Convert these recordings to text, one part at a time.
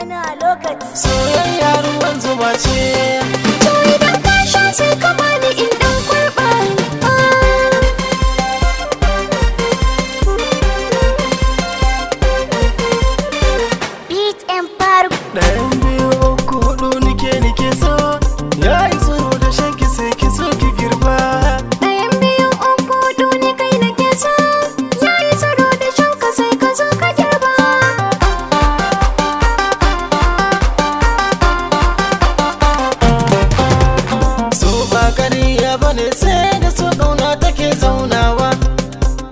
magana a lokaci. Soyayya ruwan zuba ce. To idan ka sha sai ka bani in dan kurɓa. Beat Empire. Ɗayan biyu uku huɗu nike so. Yayi tsoro da shanki sai ki so ki girba. Ɗayan biyu uku huɗu ni kai nake so. Yayi tsaro da shanka sai ka zo ka girba. So ba ƙarya bane sai da so ƙauna take zaunawa.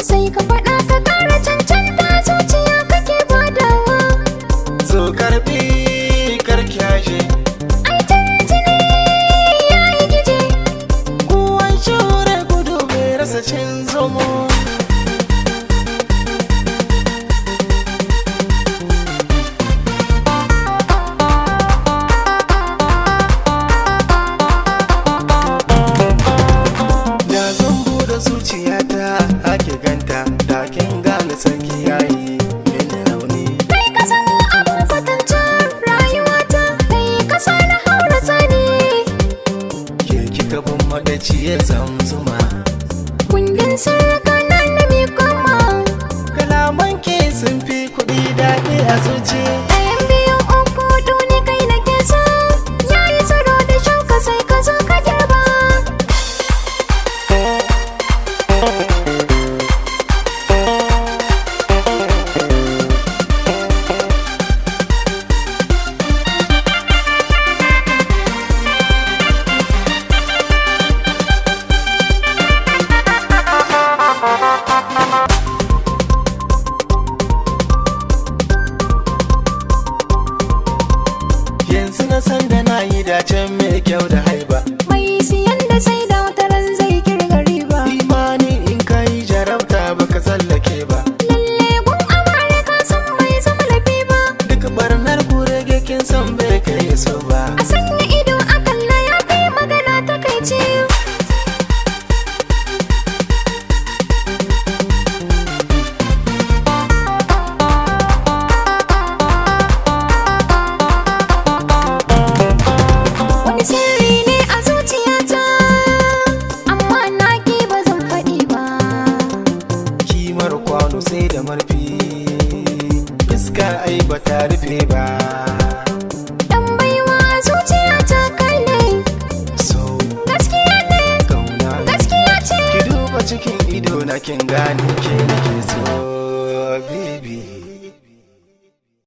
Sai ka faɗa ka ƙara cancanta zuciya kake badawa. So karɓi karkyashe. Ai tantini yayi gije. Kuwan shure gudu bai rasa cin zomo. Da zan bude zuciyata ake ganta da kin gane sarki yayi mini rauni. Kai ka san abin kwatancin rayuwata. Kai ka sa na haura tsani. Ke kika bin maɗaci ya zamzuma. Kundin sirrika na mi koma. Kalaman ke sun fi kuɗi daɗi a zuci. Ɗayan biyu uku huɗu ni kai nake so. Yayi tsaro da shanka sai ka zo ka girba. Yanzu na san da na yi dacen mai kyau da haiba. Mai siyan da sai da wataran zai kirga riba. Imani in ka yi jarabta baka tsallake ba. Lalle gun amare ka san bai zama lafi ba. Duk barnar kurege kin san bai kai so ba. A sanya ido a kalla ya fi magana ta kai ce. Wani sirri ne a zuciyata, amma na ki ba zan faɗi ba. Kimar kwano sai da marfi. Iska ai ba ta rufe ba. Dan baiwa zuciyata kai ne, So gaskiya ne, kauna gaskiya ce. ki duba cikin ido na kin gane ke nake so.